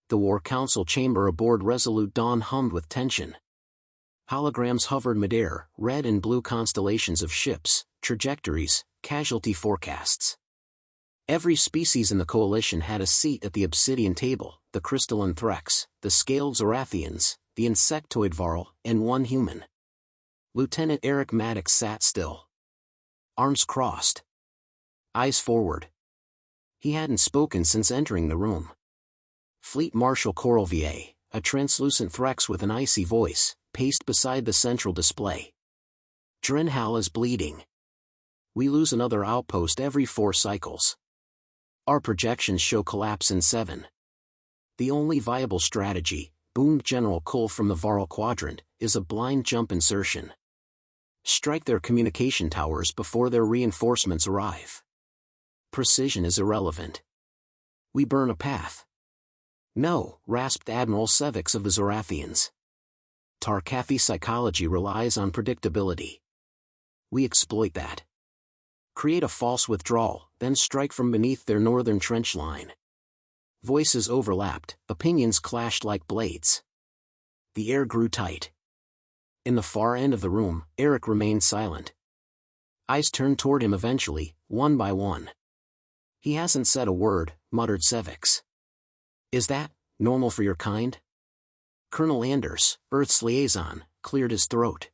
The War Council chamber aboard Resolute Dawn hummed with tension. Holograms hovered midair, red and blue constellations of ships, trajectories, casualty forecasts. Every species in the coalition had a seat at the obsidian table, the crystalline Threx, the scaled Zorathians, the insectoid Varl, and one human. Lieutenant Eric Maddox sat still. Arms crossed. Eyes forward. He hadn't spoken since entering the room. Fleet Marshal Coralvier, a translucent Threx with an icy voice, paced beside the central display. Drenhal is bleeding. We lose another outpost every 4 cycles. Our projections show collapse in 7. The only viable strategy, boomed General Cole from the Varl Quadrant, is a blind jump insertion. Strike their communication towers before their reinforcements arrive. Precision is irrelevant. We burn a path. No, rasped Admiral Sevix of the Zorathians. Tarkathi psychology relies on predictability. We exploit that. Create a false withdrawal, then strike from beneath their northern trench line. Voices overlapped, opinions clashed like blades. The air grew tight. In the far end of the room, Eric remained silent. Eyes turned toward him eventually, one by one. He hasn't said a word, muttered Sevix. Is that normal for your kind? Colonel Anders, Earth's liaison, cleared his throat.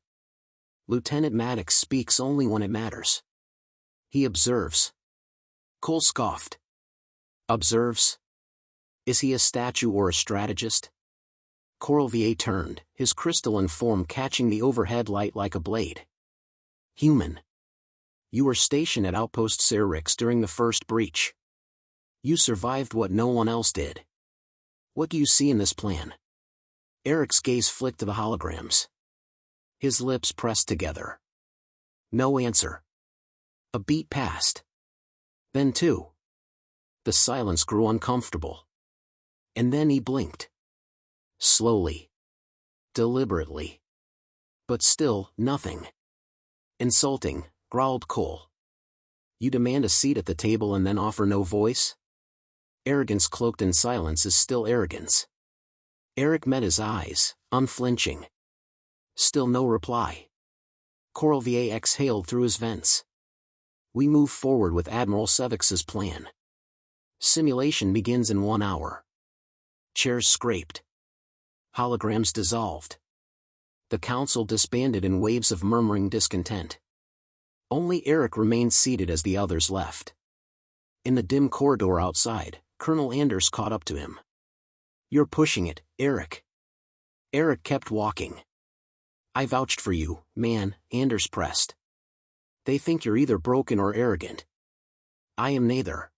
Lieutenant Maddox speaks only when it matters. He observes. Cole scoffed. Observes? Is he a statue or a strategist? Coralvier turned, his crystalline form catching the overhead light like a blade. Human. You were stationed at Outpost Cyrix during the first breach. You survived what no one else did. What do you see in this plan? Eric's gaze flicked to the holograms. His lips pressed together. No answer. A beat passed. Then 2. The silence grew uncomfortable. And then he blinked. Slowly. Deliberately. But still, nothing. Insulting, growled Cole. You demand a seat at the table and then offer no voice? Arrogance cloaked in silence is still arrogance. Eric met his eyes, unflinching. Still no reply. Coralvier exhaled through his vents. We move forward with Admiral Sevix's plan. Simulation begins in 1 hour. Chairs scraped. Holograms dissolved. The council disbanded in waves of murmuring discontent. Only Eric remained seated as the others left. In the dim corridor outside, Colonel Anders caught up to him. You're pushing it, Eric. Eric kept walking. I vouched for you, man, Anders pressed. They think you're either broken or arrogant. I am neither.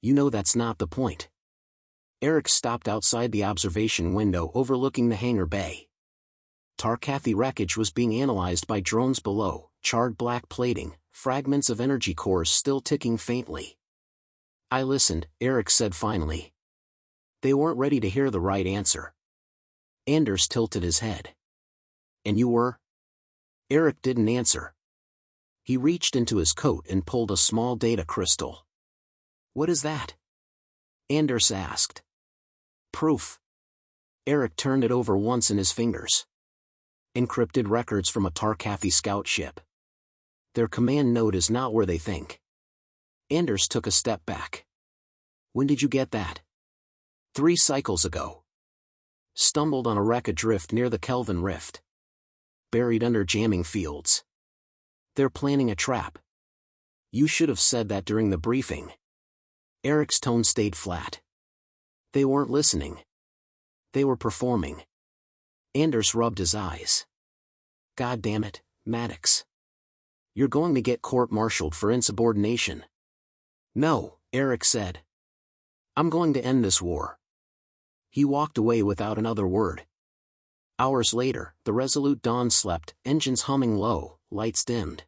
You know that's not the point. Eric stopped outside the observation window overlooking the hangar bay. Tarkathi wreckage was being analyzed by drones below, charred black plating, fragments of energy cores still ticking faintly. I listened, Eric said finally. They weren't ready to hear the right answer. Anders tilted his head. And you were? Eric didn't answer. He reached into his coat and pulled a small data crystal. What is that? Anders asked. Proof. Eric turned it over once in his fingers. Encrypted records from a Tarkathi scout ship. Their command node is not where they think. Anders took a step back. When did you get that? 3 cycles ago. Stumbled on a wreck adrift near the Kelvin Rift. Buried under jamming fields. They're planning a trap. You should have said that during the briefing. Eric's tone stayed flat. They weren't listening. They were performing. Anders rubbed his eyes. God damn it, Maddox. You're going to get court-martialed for insubordination. No, Eric said. I'm going to end this war. He walked away without another word. Hours later, the Resolute Dawn slept, engines humming low, lights dimmed.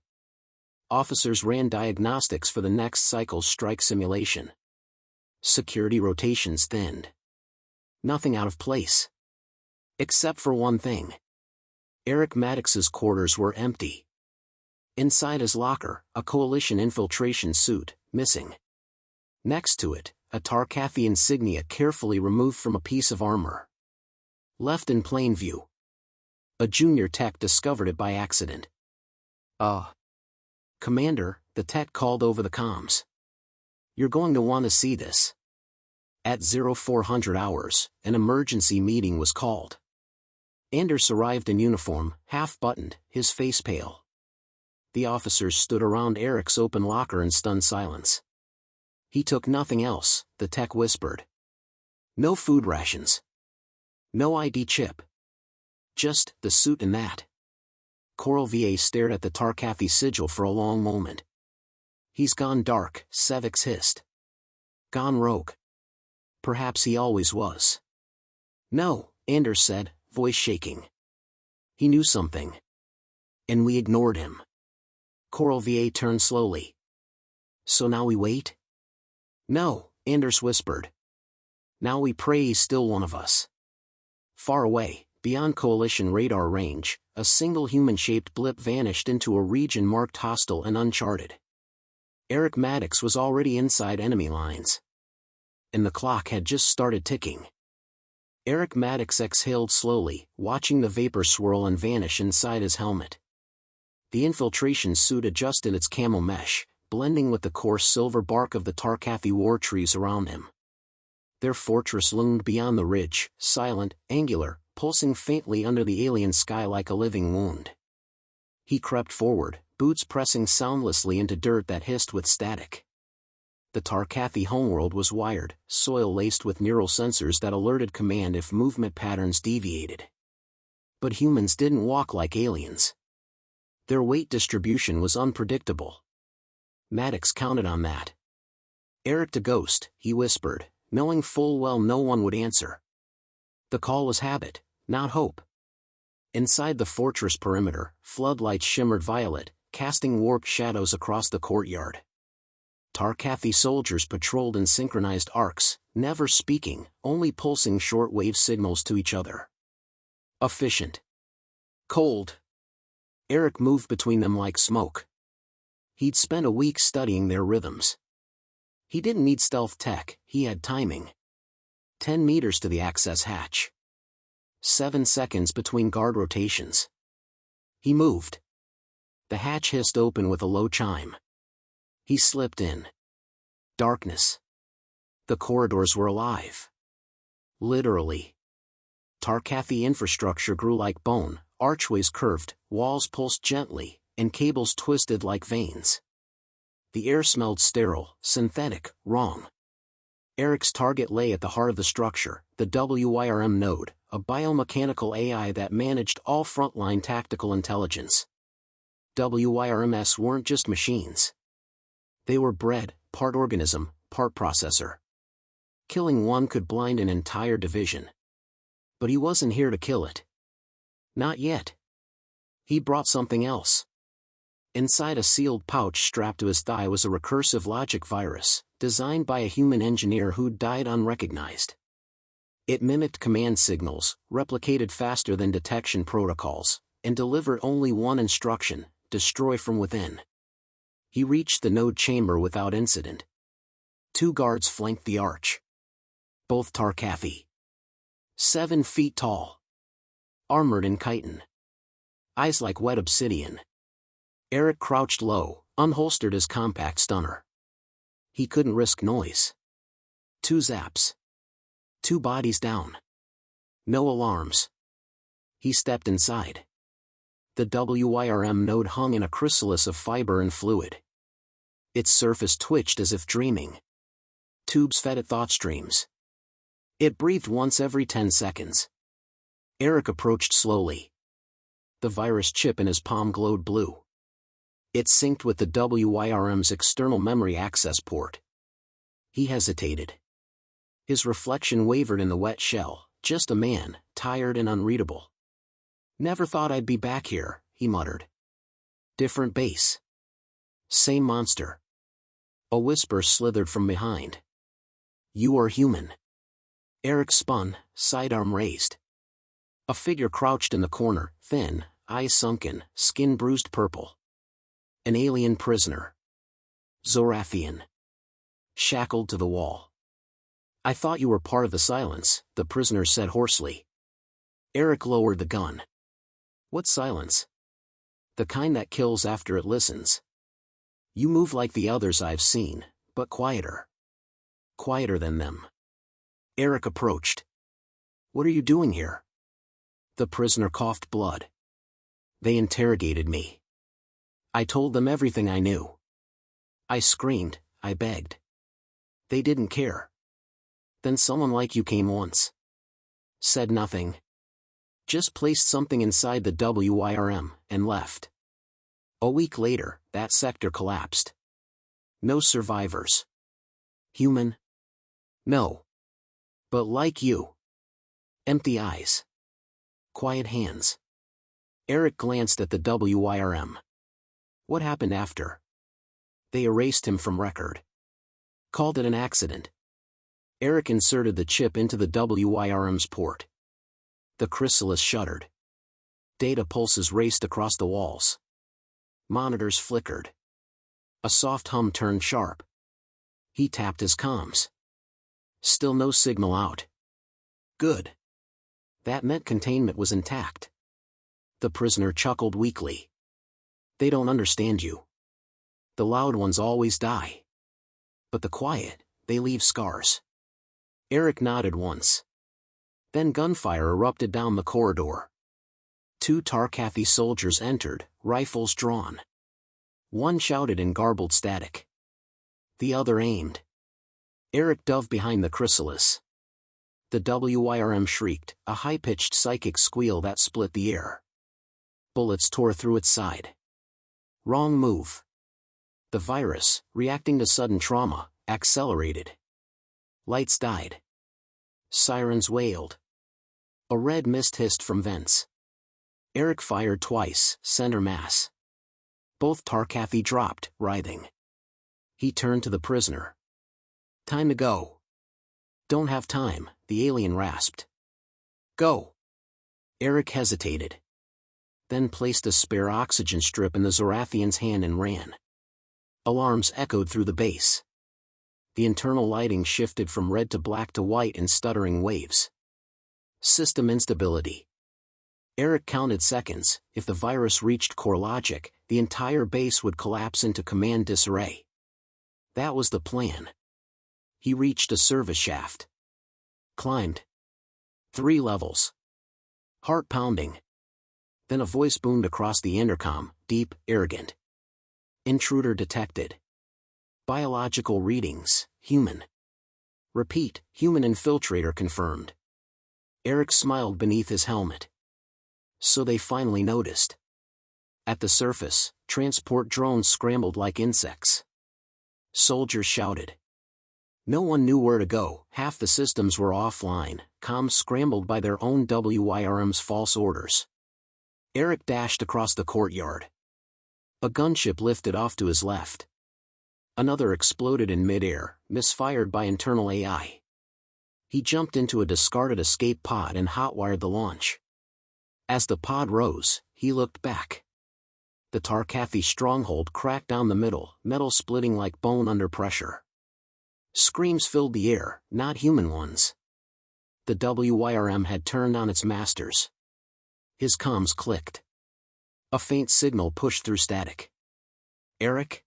Officers ran diagnostics for the next cycle's strike simulation. Security rotations thinned. Nothing out of place. Except for one thing. Eric Maddox's quarters were empty. Inside his locker, a coalition infiltration suit, missing. Next to it, a Tarkathy insignia carefully removed from a piece of armor. Left in plain view. A junior tech discovered it by accident. Commander, the tech called over the comms. You're going to want to see this. At 0400 hours, an emergency meeting was called. Anders arrived in uniform, half-buttoned, his face pale. The officers stood around Eric's open locker in stunned silence. He took nothing else, the tech whispered. No food rations. No ID chip. Just the suit and that. Coral VA stared at the Tarkathy sigil for a long moment. He's gone dark, Sevix hissed. Gone rogue. Perhaps he always was. No, Anders said, voice shaking. He knew something. And we ignored him. Coral VA turned slowly. So now we wait? No, Anders whispered. Now we pray he's still one of us. Far away, beyond Coalition radar range, a single human-shaped blip vanished into a region marked hostile and uncharted. Eric Maddox was already inside enemy lines. And the clock had just started ticking. Eric Maddox exhaled slowly, watching the vapor swirl and vanish inside his helmet. The infiltration suit adjusted its camo mesh, blending with the coarse silver bark of the Tarkathy war trees around him. Their fortress loomed beyond the ridge, silent, angular, pulsing faintly under the alien sky like a living wound. He crept forward, boots pressing soundlessly into dirt that hissed with static. The Tarkathy homeworld was wired, soil-laced with neural sensors that alerted command if movement patterns deviated. But humans didn't walk like aliens. Their weight distribution was unpredictable. Maddox counted on that. Eric to Ghost, he whispered, knowing full well no one would answer. The call was habit, not hope. Inside the fortress perimeter, floodlights shimmered violet, casting warped shadows across the courtyard. Tarkathy soldiers patrolled in synchronized arcs, never speaking, only pulsing short-wave signals to each other. Efficient. Cold. Eric moved between them like smoke. He'd spent a week studying their rhythms. He didn't need stealth tech, he had timing. 10 meters to the access hatch. 7 seconds between guard rotations. He moved. The hatch hissed open with a low chime. He slipped in. Darkness. The corridors were alive. Literally. Tarkathy infrastructure grew like bone, archways curved, walls pulsed gently, and cables twisted like veins. The air smelled sterile, synthetic, wrong. Eric's target lay at the heart of the structure, the WIRM node, a biomechanical AI that managed all frontline tactical intelligence. WIRMs weren't just machines. They were bred, part organism, part processor. Killing one could blind an entire division. But he wasn't here to kill it. Not yet. He brought something else. Inside a sealed pouch strapped to his thigh was a recursive logic virus, designed by a human engineer who'd died unrecognized. It mimicked command signals, replicated faster than detection protocols, and delivered only one instruction: destroy from within. He reached the node chamber without incident. 2 guards flanked the arch. Both Tarkathy. 7 feet tall. Armored in chitin. Eyes like wet obsidian. Eric crouched low, unholstered his compact stunner. He couldn't risk noise. 2 zaps. 2 bodies down. No alarms. He stepped inside. The WIRM node hung in a chrysalis of fiber and fluid. Its surface twitched as if dreaming. Tubes fed it thought streams. It breathed once every 10 seconds. Eric approached slowly. The virus chip in his palm glowed blue. It synced with the WIRM's external memory access port. He hesitated. His reflection wavered in the wet shell, just a man, tired and unreadable. Never thought I'd be back here, he muttered. Different base. Same monster. A whisper slithered from behind. You are human. Eric spun, sidearm raised. A figure crouched in the corner, thin, eyes sunken, skin bruised purple. An alien prisoner. Zorathian. Shackled to the wall. I thought you were part of the silence, the prisoner said hoarsely. Eric lowered the gun. What silence? The kind that kills after it listens. You move like the others I've seen, but quieter. Quieter than them. Eric approached. What are you doing here? The prisoner coughed blood. They interrogated me. I told them everything I knew. I screamed, I begged. They didn't care. Then someone like you came once. Said nothing. Just placed something inside the WIRM, and left. A week later, that sector collapsed. No survivors. Human? No. But like you. Empty eyes. Quiet hands. Eric glanced at the WIRM. What happened after? They erased him from record. Called it an accident. Eric inserted the chip into the WIRM's port. The chrysalis shuddered. Data pulses raced across the walls. Monitors flickered. A soft hum turned sharp. He tapped his comms. Still no signal out. Good. That meant containment was intact. The prisoner chuckled weakly. They don't understand you. The loud ones always die. But the quiet, they leave scars. Eric nodded once. Then gunfire erupted down the corridor. 2 Tarkathi soldiers entered, rifles drawn. One shouted in garbled static. The other aimed. Eric dove behind the chrysalis. The WIRM shrieked, a high-pitched psychic squeal that split the air. Bullets tore through its side. Wrong move. The virus, reacting to sudden trauma, accelerated. Lights died. Sirens wailed. A red mist hissed from vents. Eric fired twice, center mass. Both Tarkathi dropped, writhing. He turned to the prisoner. Time to go. Don't have time, the alien rasped. Go. Eric hesitated. Then placed a spare oxygen strip in the Zorathian's hand and ran. Alarms echoed through the base. The internal lighting shifted from red to black to white in stuttering waves. System instability. Eric counted seconds. If the virus reached core logic, the entire base would collapse into command disarray. That was the plan. He reached a service shaft. Climbed. 3 levels. Heart pounding. Then a voice boomed across the intercom, deep, arrogant. Intruder detected. Biological readings, human. Repeat, human infiltrator confirmed. Eric smiled beneath his helmet. So they finally noticed. At the surface, transport drones scrambled like insects. Soldiers shouted. No one knew where to go, half the systems were offline, comms scrambled by their own WIRM's false orders. Eric dashed across the courtyard. A gunship lifted off to his left. Another exploded in midair, misfired by internal AI. He jumped into a discarded escape pod and hotwired the launch. As the pod rose, he looked back. The Tarkathi stronghold cracked down the middle, metal splitting like bone under pressure. Screams filled the air, not human ones. The WIRM had turned on its masters. His comms clicked. A faint signal pushed through static. Eric?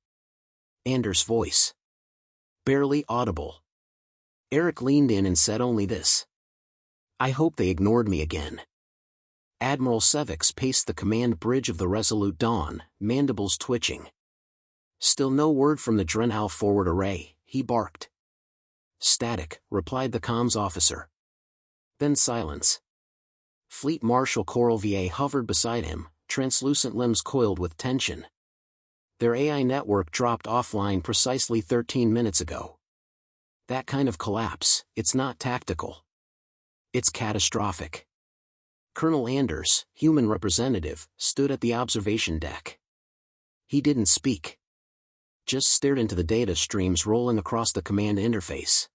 Anders' voice. Barely audible. Eric leaned in and said only this. I hope they ignored me again. Admiral Sevix paced the command bridge of the Resolute Dawn, mandibles twitching. Still no word from the Drenhau forward array, he barked. Static, replied the comms officer. Then silence. Fleet Marshal Coral VA hovered beside him, translucent limbs coiled with tension. Their AI network dropped offline precisely 13 minutes ago. That kind of collapse, it's not tactical. It's catastrophic. Colonel Anders, human representative, stood at the observation deck. He didn't speak. Just stared into the data streams rolling across the command interface.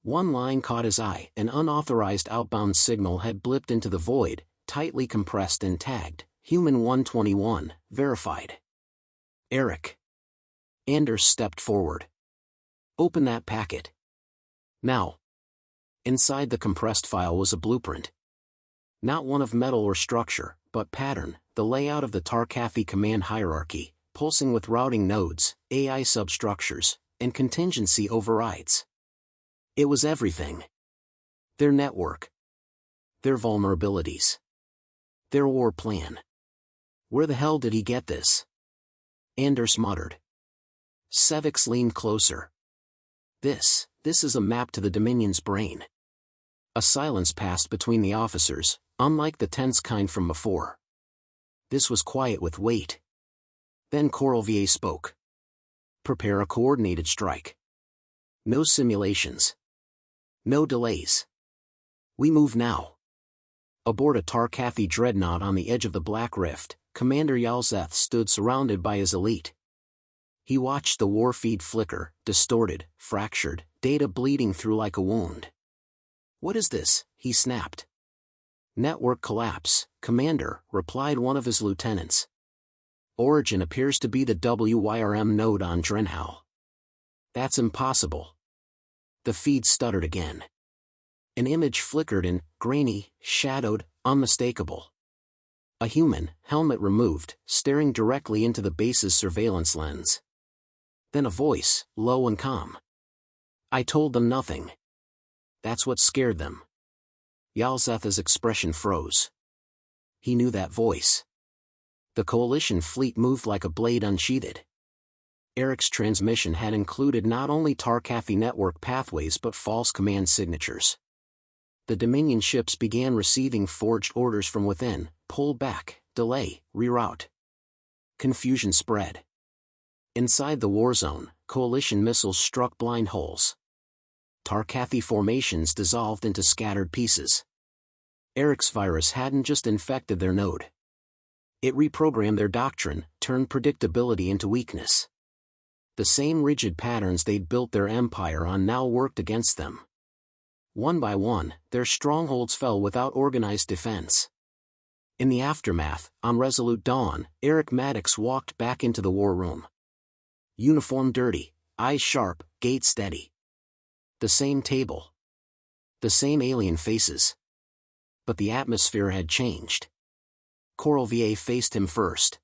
One line caught his eye, an unauthorized outbound signal had blipped into the void, tightly compressed and tagged, Human 121, verified. Eric. Anders stepped forward. Open that packet. Now. Inside the compressed file was a blueprint. Not one of metal or structure, but pattern, the layout of the Tarkafi command hierarchy, pulsing with routing nodes, AI substructures, and contingency overrides. It was everything. Their network. Their vulnerabilities. Their war plan. Where the hell did he get this? Anders muttered. Sevix leaned closer. This is a map to the Dominion's brain. A silence passed between the officers, unlike the tense kind from before. This was quiet with weight. Then Coralvier spoke. Prepare a coordinated strike. No simulations. No delays. We move now. Aboard a Tarkafi dreadnought on the edge of the Black Rift, Commander Yalzeth stood surrounded by his elite. He watched the war feed flicker, distorted, fractured, data bleeding through like a wound. What is this? He snapped. Network collapse, Commander, replied one of his lieutenants. Origin appears to be the WYRM node on Drenhal. That's impossible. The feed stuttered again. An image flickered in, grainy, shadowed, unmistakable. A human, helmet removed, staring directly into the base's surveillance lens. Then a voice, low and calm. I told them nothing. That's what scared them. Yalzetha's expression froze. He knew that voice. The Coalition fleet moved like a blade unsheathed. Eric's transmission had included not only Tarkafi network pathways but false command signatures. The Dominion ships began receiving forged orders from within: pull back, delay, reroute. Confusion spread. Inside the war zone, Coalition missiles struck blind holes. Tarkafi formations dissolved into scattered pieces. Eric's virus hadn't just infected their node. It reprogrammed their doctrine, turned predictability into weakness. The same rigid patterns they'd built their empire on now worked against them. One by one, their strongholds fell without organized defense. In the aftermath, on Resolute Dawn, Eric Maddox walked back into the war room. Uniform dirty, eyes sharp, gait steady. The same table. The same alien faces. But the atmosphere had changed. Coralvier faced him first.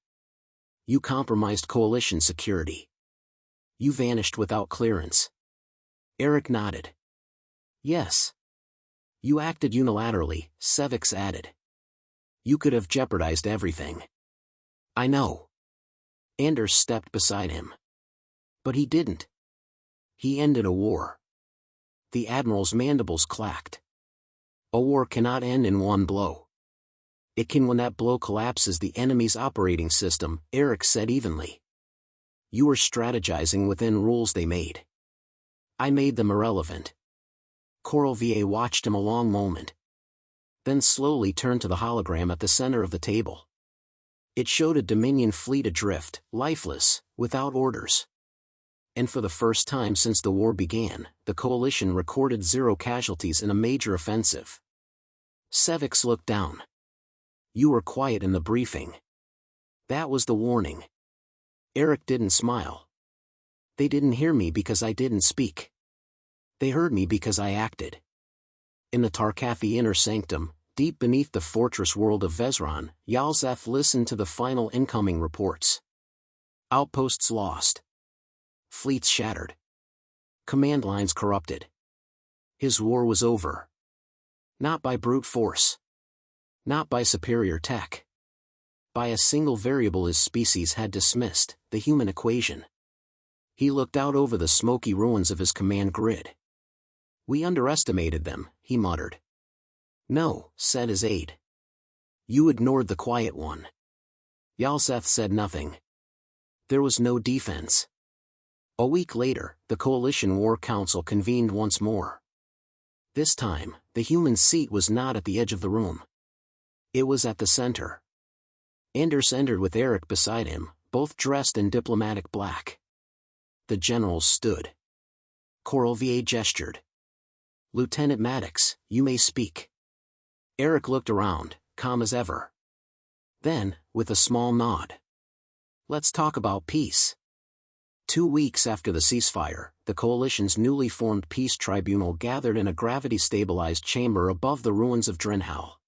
You compromised Coalition security. You vanished without clearance. Eric nodded. Yes. You acted unilaterally, Sevix added. You could have jeopardized everything. I know. Anders stepped beside him. But he didn't. He ended a war. The Admiral's mandibles clacked. A war cannot end in one blow. It can when that blow collapses the enemy's operating system, Eric said evenly. You were strategizing within rules they made. I made them irrelevant. Coralvier watched him a long moment. Then slowly turned to the hologram at the center of the table. It showed a Dominion fleet adrift, lifeless, without orders. And for the first time since the war began, the Coalition recorded 0 casualties in a major offensive. Sevix looked down. You were quiet in the briefing. That was the warning. Eric didn't smile. They didn't hear me because I didn't speak. They heard me because I acted. In the Tarkafi inner sanctum, deep beneath the fortress world of Vezron, Yalzeth listened to the final incoming reports. Outposts lost. Fleets shattered. Command lines corrupted. His war was over. Not by brute force. Not by superior tech. By a single variable his species had dismissed, the human equation. He looked out over the smoky ruins of his command grid. We underestimated them, he muttered. No, said his aide. You ignored the quiet one. Yalzeth said nothing. There was no defense. A week later, the Coalition War Council convened once more. This time, the human seat was not at the edge of the room. It was at the center. Anders entered with Eric beside him, both dressed in diplomatic black. The generals stood. Coralvier gestured. Lieutenant Maddox, you may speak. Eric looked around, calm as ever. Then, with a small nod. Let's talk about peace. 2 weeks after the ceasefire, the coalition's newly formed peace tribunal gathered in a gravity-stabilized chamber above the ruins of Drenhal.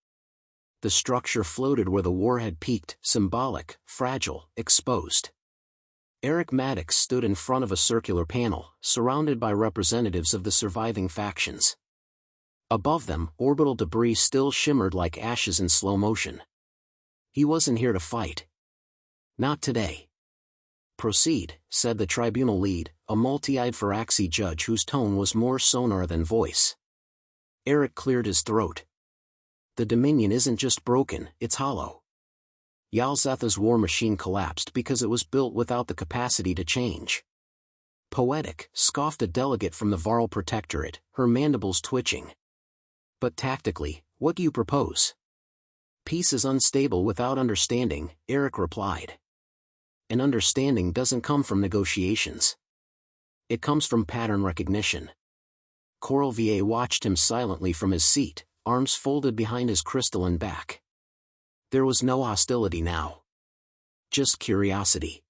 The structure floated where the war had peaked, symbolic, fragile, exposed. Eric Maddox stood in front of a circular panel, surrounded by representatives of the surviving factions. Above them, orbital debris still shimmered like ashes in slow motion. He wasn't here to fight. Not today. Proceed, said the tribunal lead, a multi-eyed Faraxi judge whose tone was more sonar than voice. Eric cleared his throat. The Dominion isn't just broken, it's hollow. Yalzetha's war machine collapsed because it was built without the capacity to change. Poetic, scoffed a delegate from the Varl Protectorate, her mandibles twitching. But tactically, what do you propose? Peace is unstable without understanding, Eric replied. And understanding doesn't come from negotiations. It comes from pattern recognition. Coral VA watched him silently from his seat, arms folded behind his crystalline back. There was no hostility now. Just curiosity.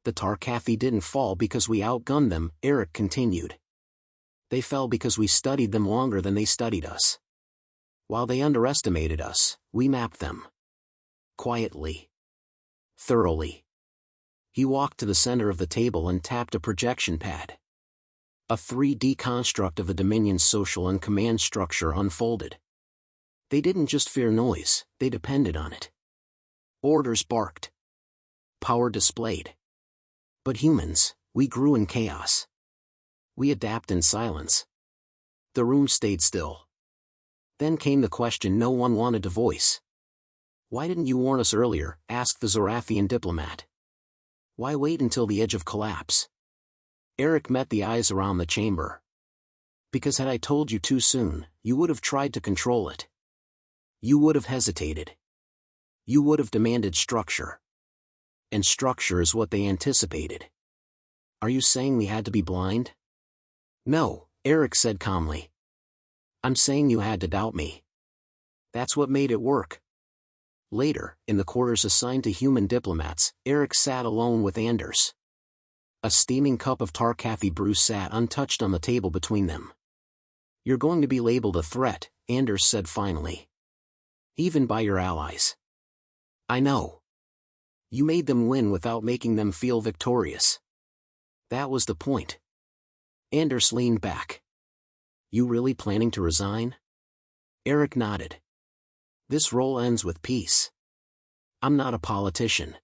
The Tarkathi didn't fall because we outgunned them, Eric continued. They fell because we studied them longer than they studied us. While they underestimated us, we mapped them. Quietly. Thoroughly. He walked to the center of the table and tapped a projection pad. A 3D construct of the Dominion's social and command structure unfolded. They didn't just fear noise, they depended on it. Orders barked. Power displayed. But humans, we grew in chaos. We adapt in silence. The room stayed still. Then came the question no one wanted to voice. Why didn't you warn us earlier? Asked the Zorathian diplomat. Why wait until the edge of collapse? Eric met the eyes around the chamber. Because had I told you too soon, you would have tried to control it. You would have hesitated. You would have demanded structure. And structure is what they anticipated. Are you saying we had to be blind? No, Eric said calmly. I'm saying you had to doubt me. That's what made it work. Later, in the quarters assigned to human diplomats, Eric sat alone with Anders. A steaming cup of Tarkathi brew sat untouched on the table between them. You're going to be labeled a threat, Anders said finally. Even by your allies. I know. You made them win without making them feel victorious. That was the point. Anders leaned back. You really planning to resign? Eric nodded. This role ends with peace. I'm not a politician.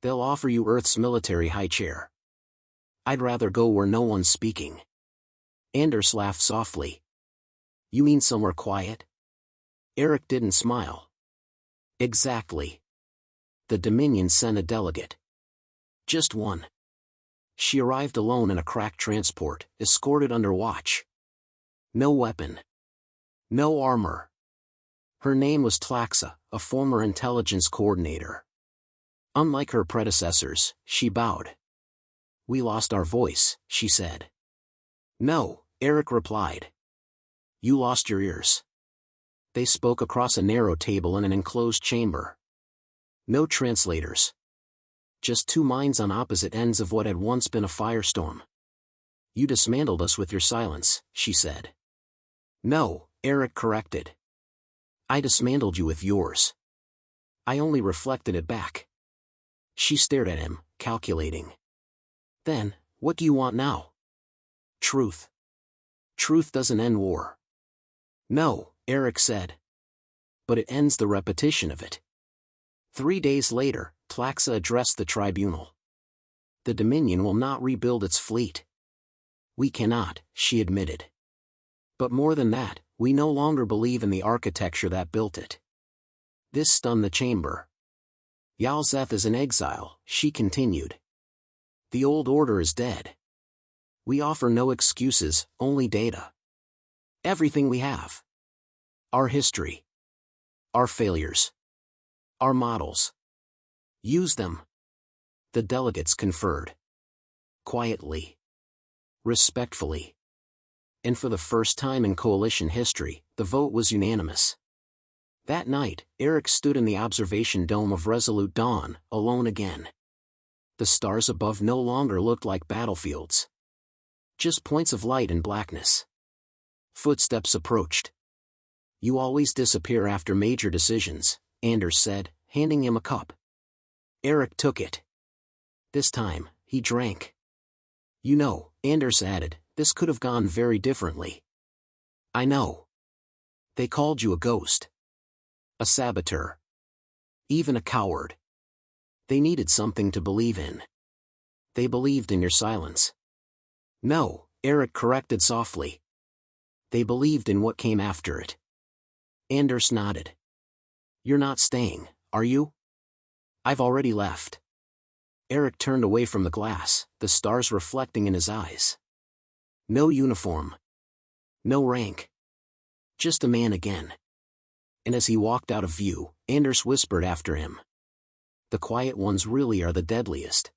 They'll offer you Earth's military high chair. I'd rather go where no one's speaking. Anders laughed softly. You mean somewhere quiet? Eric didn't smile. Exactly. The Dominion sent a delegate. Just one. She arrived alone in a cracked transport, escorted under watch. No weapon. No armor. Her name was Tlaxa, a former intelligence coordinator. Unlike her predecessors, she bowed. We lost our voice, she said. No, Eric replied. You lost your ears. They spoke across a narrow table in an enclosed chamber. No translators. Just two minds on opposite ends of what had once been a firestorm. You dismantled us with your silence, she said. No, Eric corrected. I dismantled you with yours. I only reflected it back. She stared at him, calculating. Then, what do you want now? Truth. Truth doesn't end war. No, Eric said. But it ends the repetition of it. 3 days later, Tlaxa addressed the tribunal. The Dominion will not rebuild its fleet. We cannot, she admitted. But more than that, we no longer believe in the architecture that built it. This stunned the chamber. Yalzeth is in exile, she continued. The old order is dead. We offer no excuses, only data. Everything we have. Our history. Our failures. Our models. Use them. The delegates conferred. Quietly. Respectfully. And for the first time in coalition history, the vote was unanimous. That night, Eric stood in the observation dome of Resolute Dawn, alone again. The stars above no longer looked like battlefields. Just points of light and blackness. Footsteps approached. "You always disappear after major decisions," Anders said, handing him a cup. Eric took it. This time, he drank. "You know," Anders added, "this could have gone very differently." "I know. They called you a ghost. A saboteur. Even a coward. They needed something to believe in. They believed in your silence." "No," Eric corrected softly. "They believed in what came after it." Anders nodded. "You're not staying, are you?" "I've already left." Eric turned away from the glass, the stars reflecting in his eyes. No uniform. No rank. Just a man again. And as he walked out of view, Anders whispered after him. "The quiet ones really are the deadliest."